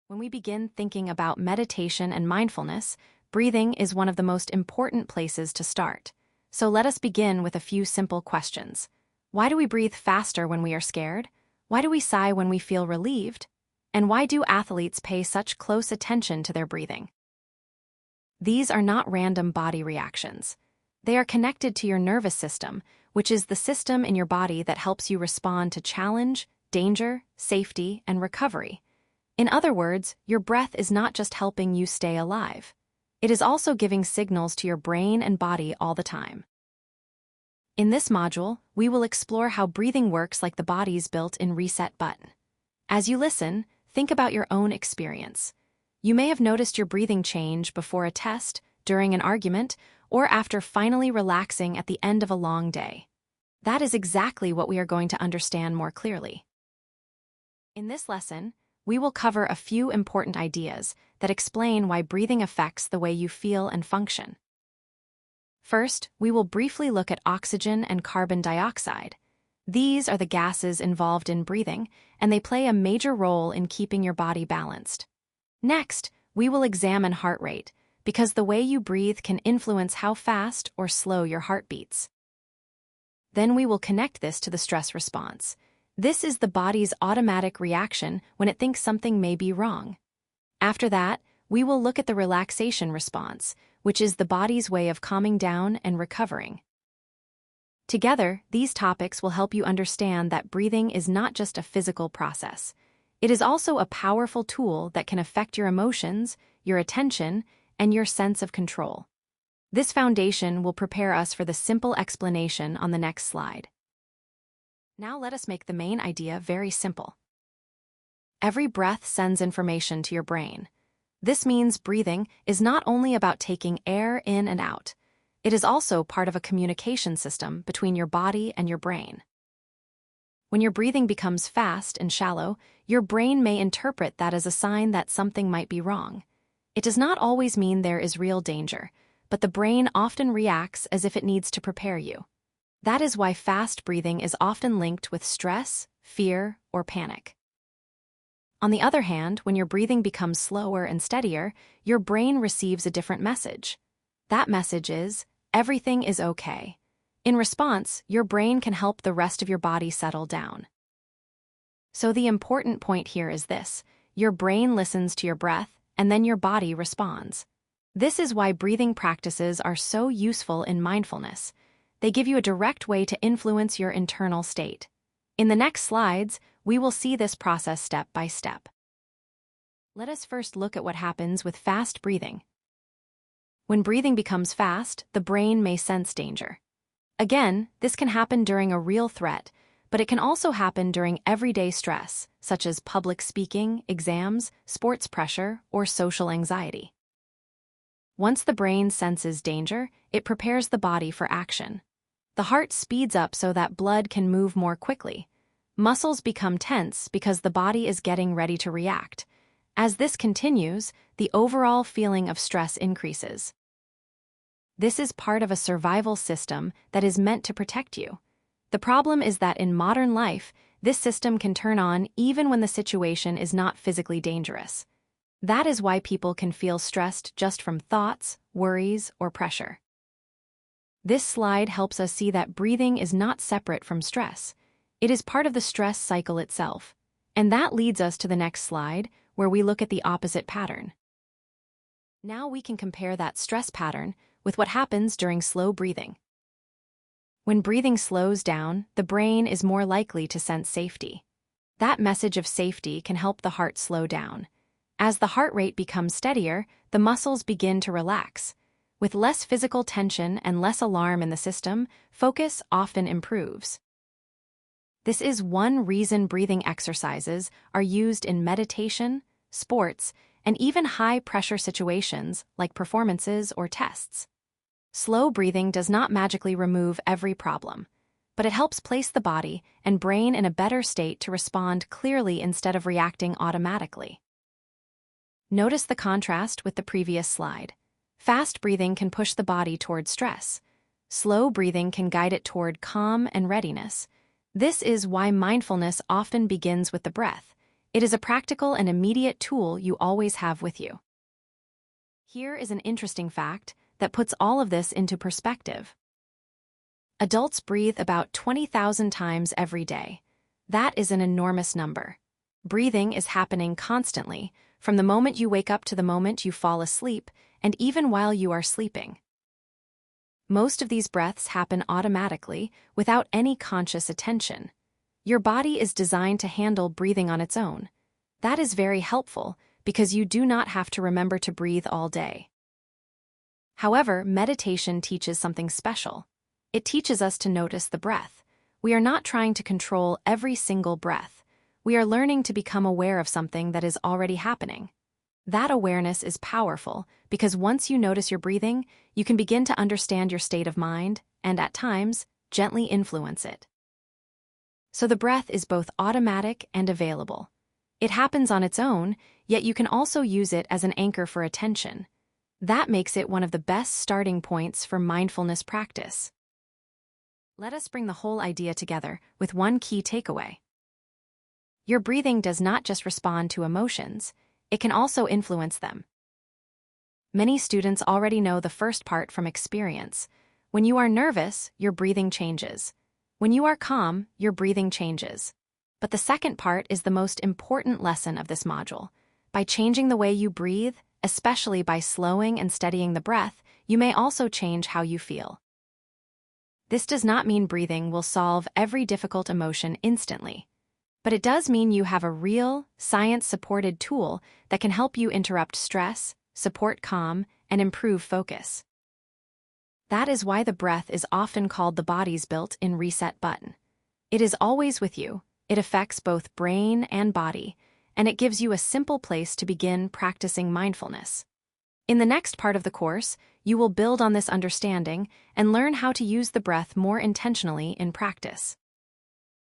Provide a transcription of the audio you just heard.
When we begin thinking about meditation and mindfulness, breathing is one of the most important places to start. So let us begin with a few simple questions. Why do we breathe faster when we are scared? Why do we sigh when we feel relieved? And why do athletes pay such close attention to their breathing? These are not random body reactions. They are connected to your nervous system, which is the system in your body that helps you respond to challenge, danger, safety, and recovery. In other words, your breath is not just helping you stay alive. It is also giving signals to your brain and body all the time. In this module, we will explore how breathing works like the body's built-in reset button. As you listen, think about your own experience. You may have noticed your breathing change before a test, during an argument, or after finally relaxing at the end of a long day. That is exactly what we are going to understand more clearly. In this lesson, we will cover a few important ideas that explain why breathing affects the way you feel and function. First, we will briefly look at oxygen and carbon dioxide. These are the gases involved in breathing, and they play a major role in keeping your body balanced. Next, we will examine heart rate, because the way you breathe can influence how fast or slow your heart beats. Then we will connect this to the stress response. This is the body's automatic reaction when it thinks something may be wrong. After that, we will look at the relaxation response, which is the body's way of calming down and recovering. Together, these topics will help you understand that breathing is not just a physical process. It is also a powerful tool that can affect your emotions, your attention, and your sense of control. This foundation will prepare us for the simple explanation on the next slide. Now let us make the main idea very simple. Every breath sends information to your brain. This means breathing is not only about taking air in and out. It is also part of a communication system between your body and your brain. When your breathing becomes fast and shallow, your brain may interpret that as a sign that something might be wrong. It does not always mean there is real danger, but the brain often reacts as if it needs to prepare you. That is why fast breathing is often linked with stress, fear, or panic. On the other hand, when your breathing becomes slower and steadier, your brain receives a different message. That message is, everything is okay. In response, your brain can help the rest of your body settle down. So the important point here is this: your brain listens to your breath, and then your body responds. This is why breathing practices are so useful in mindfulness. They give you a direct way to influence your internal state. In the next slides, we will see this process step by step. Let us first look at what happens with fast breathing. When breathing becomes fast, the brain may sense danger. Again, this can happen during a real threat, but it can also happen during everyday stress, such as public speaking, exams, sports pressure, or social anxiety. Once the brain senses danger, it prepares the body for action. The heart speeds up so that blood can move more quickly. Muscles become tense because the body is getting ready to react. As this continues, the overall feeling of stress increases. This is part of a survival system that is meant to protect you. The problem is that in modern life, this system can turn on even when the situation is not physically dangerous. That is why people can feel stressed just from thoughts, worries, or pressure. This slide helps us see that breathing is not separate from stress. It is part of the stress cycle itself. And that leads us to the next slide, where we look at the opposite pattern. Now we can compare that stress pattern with what happens during slow breathing. When breathing slows down, the brain is more likely to sense safety. That message of safety can help the heart slow down. As the heart rate becomes steadier, the muscles begin to relax. With less physical tension and less alarm in the system, focus often improves. This is one reason breathing exercises are used in meditation, sports, and even high-pressure situations like performances or tests. Slow breathing does not magically remove every problem, but it helps place the body and brain in a better state to respond clearly instead of reacting automatically. Notice the contrast with the previous slide. Fast breathing can push the body toward stress. Slow breathing can guide it toward calm and readiness. This is why mindfulness often begins with the breath. It is a practical and immediate tool you always have with you. Here is an interesting fact that puts all of this into perspective. Adults breathe about 20,000 times every day. That is an enormous number. Breathing is happening constantly, from the moment you wake up to the moment you fall asleep, and even while you are sleeping. Most of these breaths happen automatically, without any conscious attention. Your body is designed to handle breathing on its own. That is very helpful, because you do not have to remember to breathe all day. However, meditation teaches something special. It teaches us to notice the breath. We are not trying to control every single breath. We are learning to become aware of something that is already happening. That awareness is powerful because once you notice your breathing, you can begin to understand your state of mind and, at times, gently influence it. So the breath is both automatic and available. It happens on its own, yet you can also use it as an anchor for attention. That makes it one of the best starting points for mindfulness practice. Let us bring the whole idea together with one key takeaway. Your breathing does not just respond to emotions, it can also influence them. Many students already know the first part from experience. When you are nervous, your breathing changes. When you are calm, your breathing changes. But the second part is the most important lesson of this module. By changing the way you breathe, especially by slowing and steadying the breath, you may also change how you feel. This does not mean breathing will solve every difficult emotion instantly. But it does mean you have a real, science-supported tool that can help you interrupt stress, support calm, and improve focus. That is why the breath is often called the body's built-in reset button. It is always with you, it affects both brain and body, and it gives you a simple place to begin practicing mindfulness. In the next part of the course, you will build on this understanding and learn how to use the breath more intentionally in practice.